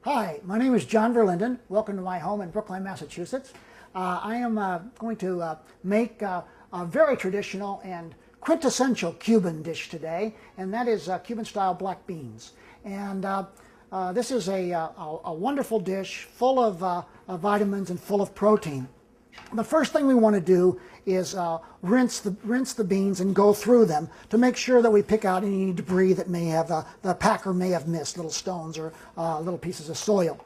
Hi, my name is John Verlinden. Welcome to my home in Brookline, Massachusetts. I am going to make a very traditional and quintessential Cuban dish today, and that is Cuban-style black beans. And this is a wonderful dish full of vitamins and full of protein. The first thing we want to do is rinse the beans and go through them to make sure that we pick out any debris that may have the packer may have missed, little stones or little pieces of soil.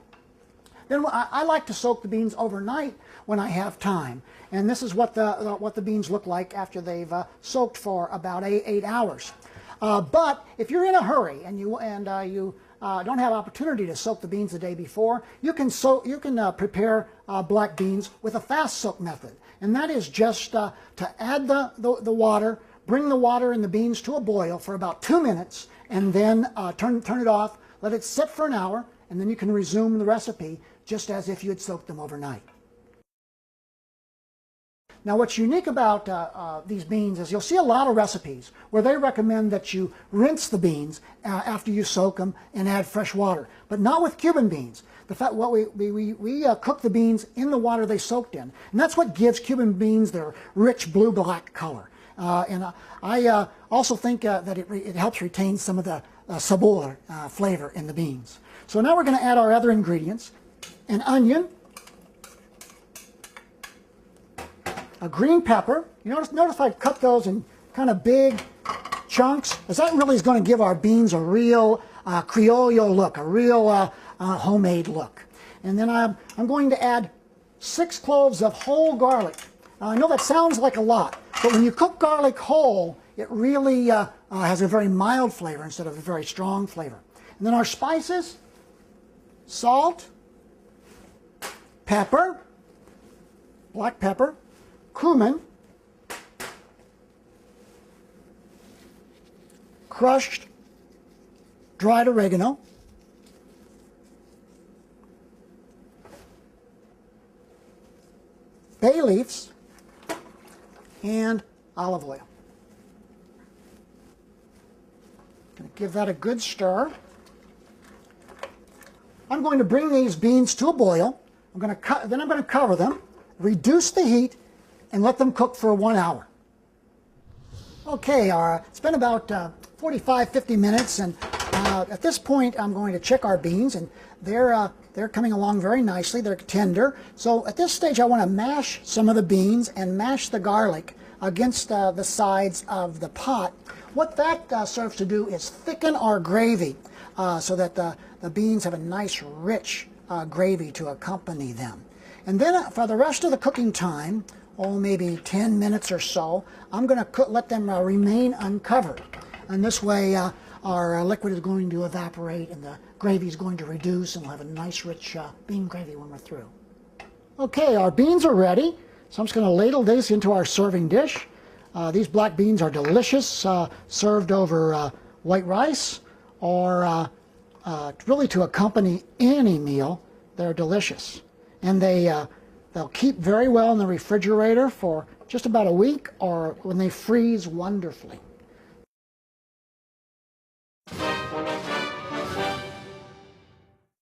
Then I like to soak the beans overnight when I have time, and this is what the beans look like after they've soaked for about 8 hours. But if you're in a hurry and you don't have opportunity to soak the beans the day before, you can prepare black beans with a fast soak method, and that is just to add the water, bring the water and the beans to a boil for about 2 minutes, and then turn it off, let it sit for an hour, and then you can resume the recipe just as if you had soaked them overnight. Now, what's unique about these beans is you'll see a lot of recipes where they recommend that you rinse the beans after you soak them and add fresh water, but not with Cuban beans. We cook the beans in the water they soaked in, and that's what gives Cuban beans their rich blue-black color. I also think that it helps retain some of the sabor flavor in the beans. So now we're going to add our other ingredients: an onion, a green pepper. You notice I cut those in kind of big chunks, as that really is going to give our beans a real Criollo look, a real homemade look. And then I'm going to add 6 cloves of whole garlic. I know that sounds like a lot, but when you cook garlic whole, it really has a very mild flavor instead of a very strong flavor. And then our spices: salt, pepper, black pepper, cumin, crushed dried oregano, bay leaves, and olive oil. Going to give that a good stir. I'm going to bring these beans to a boil. Then I'm going to cover them, reduce the heat, and let them cook for 1 hour. Okay, it's been about 45-50 minutes, and at this point I'm going to check our beans, and they're coming along very nicely. They're tender. So at this stage I want to mash some of the beans and mash the garlic against the sides of the pot. What that serves to do is thicken our gravy so that the beans have a nice rich gravy to accompany them. And then for the rest of the cooking time, maybe 10 minutes or so, I'm going to let them remain uncovered. And this way our liquid is going to evaporate and the gravy is going to reduce, and we'll have a nice rich bean gravy when we're through. Okay, our beans are ready, so I'm just going to ladle this into our serving dish. These black beans are delicious, served over white rice, or really to accompany any meal. They're delicious, and they'll keep very well in the refrigerator for just about a week, or when they freeze wonderfully.